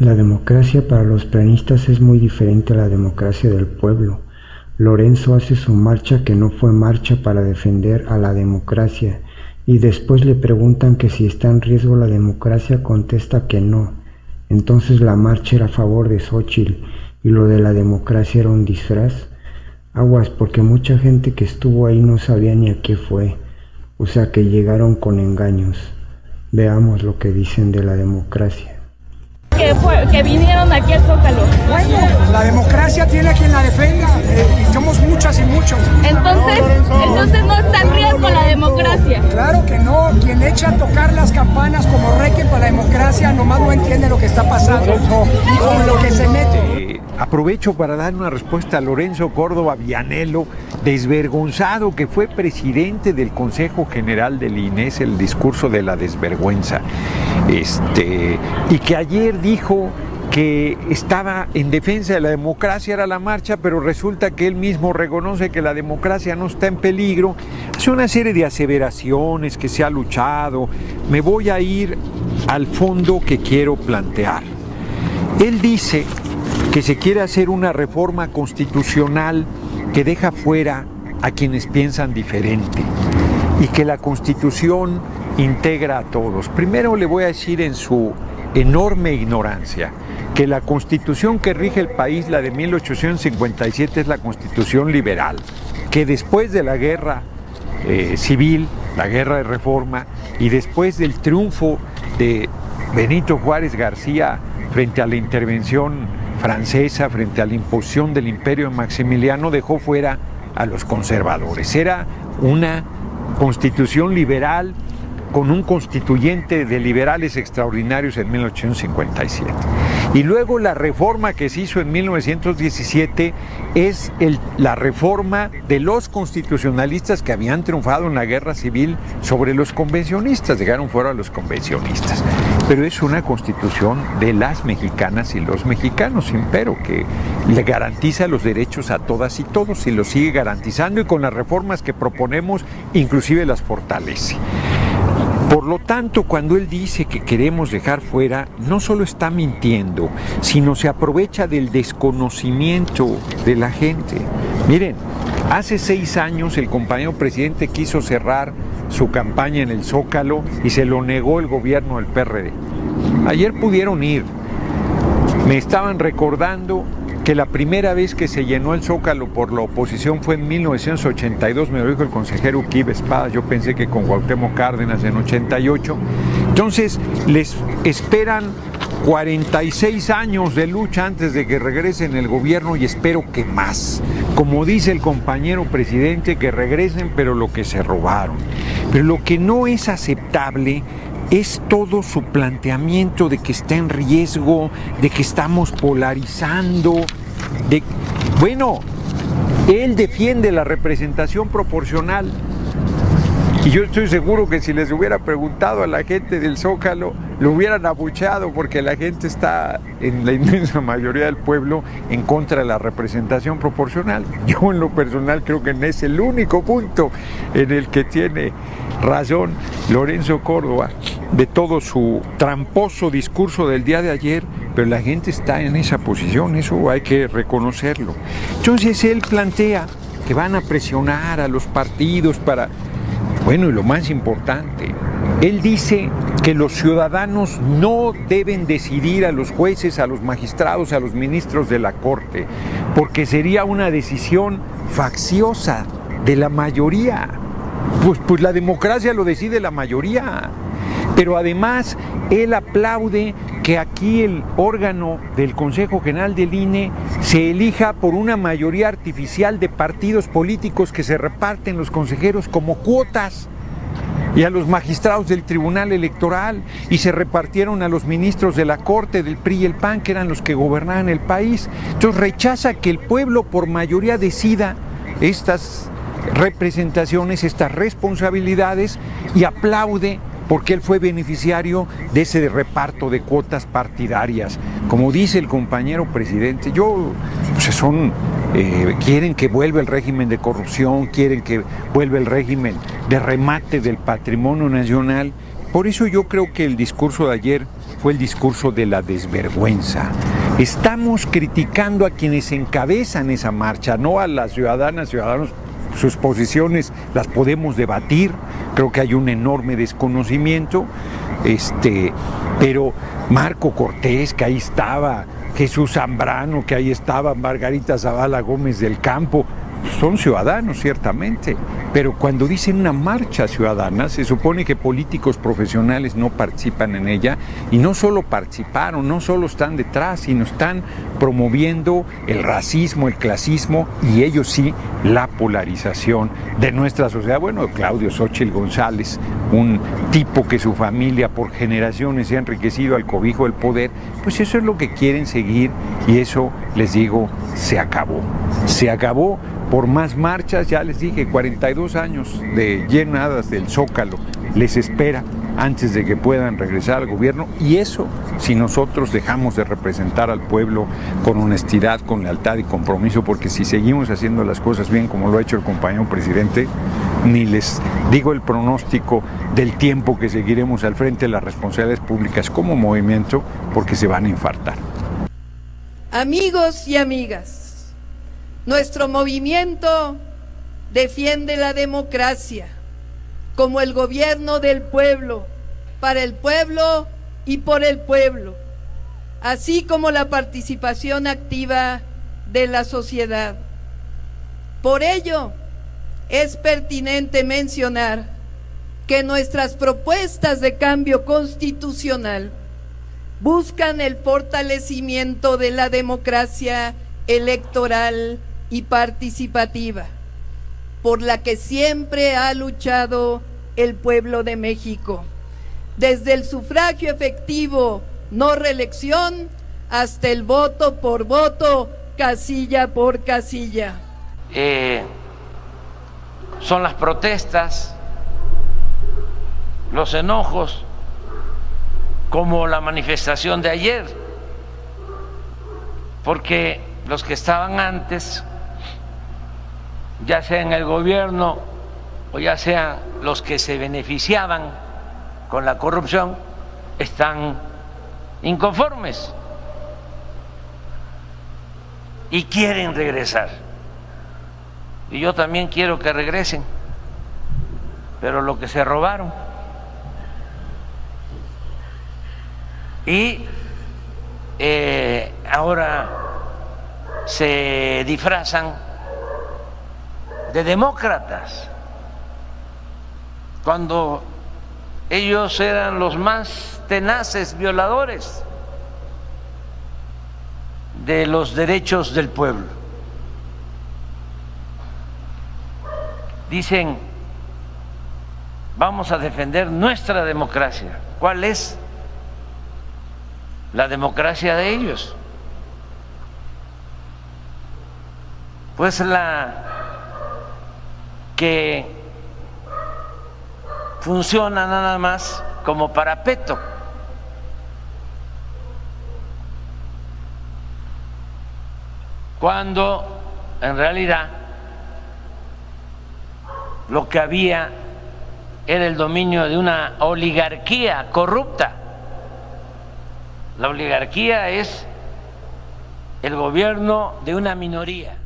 La democracia para los planistas es muy diferente a la democracia del pueblo. Lorenzo hace su marcha que no fue marcha para defender a la democracia, y después le preguntan que si está en riesgo la democracia, contesta que no. Entonces la marcha era a favor de Xóchitl y lo de la democracia era un disfraz. Aguas, porque mucha gente que estuvo ahí no sabía ni a qué fue, o sea que llegaron con engaños. Veamos lo que dicen de la democracia. Que vinieron aquí al Zócalo. Bueno, la democracia tiene a quien la defenda, y somos muchas y muchos. Entonces no está en riesgo la democracia. Claro que no, quien echa a tocar las campanas como requiem para la democracia nomás no entiende lo que está pasando y con lo que se mete. Aprovecho para dar una respuesta a Lorenzo Córdoba Vianello, desvergonzado, que fue presidente del Consejo General del INE, es el discurso de la desvergüenza, y que ayer dijo que estaba en defensa de la democracia, era la marcha, pero resulta que él mismo reconoce que la democracia no está en peligro. Hace una serie de aseveraciones que se ha luchado. Me voy a ir al fondo que quiero plantear. Él dice que se quiere hacer una reforma constitucional que deja fuera a quienes piensan diferente y que la Constitución integra a todos. Primero le voy a decir, en su enorme ignorancia, que la Constitución que rige el país, la de 1857, es la Constitución liberal, que después de la guerra civil, la guerra de reforma, y después del triunfo de Benito Juárez García frente a la intervención francesa, frente a la imposición del imperio de Maximiliano, dejó fuera a los conservadores. Era una Constitución liberal con un constituyente de liberales extraordinarios en 1857. Y luego la reforma que se hizo en 1917 es la reforma de los constitucionalistas que habían triunfado en la guerra civil sobre los convencionistas, dejaron fuera a los convencionistas. Pero es una constitución de las mexicanas y los mexicanos, impero, que le garantiza los derechos a todas y todos y los sigue garantizando, y con las reformas que proponemos inclusive las fortalece. Por lo tanto, cuando él dice que queremos dejar fuera, no solo está mintiendo, sino se aprovecha del desconocimiento de la gente. Miren, hace 6 años el compañero presidente quiso cerrar su campaña en el Zócalo y se lo negó el gobierno del PRD. Ayer pudieron ir. Me estaban recordando que la primera vez que se llenó el Zócalo por la oposición fue en 1982, me lo dijo el consejero Uquibe Espada, yo pensé que con Cuauhtémoc Cárdenas en 88. Entonces les esperan 46 años de lucha antes de que regresen el gobierno, y espero que más. Como dice el compañero presidente, que regresen, pero lo que se robaron. Pero lo que no es aceptable es todo su planteamiento de que está en riesgo, de que estamos polarizando. Bueno, él defiende la representación proporcional. Y yo estoy seguro que si les hubiera preguntado a la gente del Zócalo, lo hubieran abucheado, porque la gente está, en la inmensa mayoría del pueblo, en contra de la representación proporcional. Yo en lo personal creo que es el único punto en el que tiene razón Lorenzo Córdoba, de todo su tramposo discurso del día de ayer, pero la gente está en esa posición, eso hay que reconocerlo. Entonces él plantea que van a presionar a los partidos para... Bueno, y lo más importante, él dice que los ciudadanos no deben decidir a los jueces, a los magistrados, a los ministros de la Corte, porque sería una decisión facciosa de la mayoría. Pues la democracia lo decide la mayoría. Pero además, él aplaude que aquí el órgano del Consejo General del INE se elija por una mayoría artificial de partidos políticos que se reparten los consejeros como cuotas, y a los magistrados del Tribunal Electoral, y se repartieron a los ministros de la Corte, del PRI y el PAN, que eran los que gobernaban el país. Entonces rechaza que el pueblo por mayoría decida estas representaciones, estas responsabilidades, y aplaude porque él fue beneficiario de ese reparto de cuotas partidarias. Como dice el compañero presidente, quieren que vuelva el régimen de corrupción, quieren que vuelva el régimen de remate del patrimonio nacional, Por eso yo creo que el discurso de ayer fue el discurso de la desvergüenza. Estamos criticando a quienes encabezan esa marcha, no a las ciudadanas, ciudadanos. Sus posiciones las podemos debatir, creo que hay un enorme desconocimiento, pero Marco Cortés, que ahí estaba, Jesús Zambrano, que ahí estaba, Margarita Zavala Gómez del Campo, son ciudadanos ciertamente, pero cuando dicen una marcha ciudadana se supone que políticos profesionales no participan en ella, y no solo participaron, no solo están detrás, sino están promoviendo el racismo, el clasismo y ellos sí la polarización de nuestra sociedad. Bueno, Claudio Xóchitl González, un tipo que su familia por generaciones se ha enriquecido al cobijo del poder, pues eso es lo que quieren seguir, y eso, les digo, se acabó. Se acabó. Por más marchas, ya les dije, 42 años de llenadas del Zócalo les espera antes de que puedan regresar al gobierno, y eso si nosotros dejamos de representar al pueblo con honestidad, con lealtad y compromiso, porque si seguimos haciendo las cosas bien como lo ha hecho el compañero presidente, ni les digo el pronóstico del tiempo que seguiremos al frente de las responsabilidades públicas como movimiento, porque se van a infartar. Amigos y amigas, nuestro movimiento defiende la democracia como el gobierno del pueblo, para el pueblo y por el pueblo, así como la participación activa de la sociedad. Por ello, es pertinente mencionar que nuestras propuestas de cambio constitucional buscan el fortalecimiento de la democracia electoral y participativa, por la que siempre ha luchado el pueblo de México, desde el sufragio efectivo, no reelección, hasta el voto por voto, casilla por casilla. Son las protestas, los enojos, como la manifestación de ayer, porque los que estaban antes, ya sea en el gobierno o ya sean los que se beneficiaban con la corrupción, están inconformes y quieren regresar. Y yo también quiero que regresen, pero lo que se robaron. Y ahora se disfrazan de demócratas, cuando ellos eran los más tenaces violadores de los derechos del pueblo. Dicen, vamos a defender nuestra democracia. ¿Cuál es la democracia de ellos? Pues la que funciona nada más como parapeto. Cuando en realidad lo que había era el dominio de una oligarquía corrupta. La oligarquía es el gobierno de una minoría.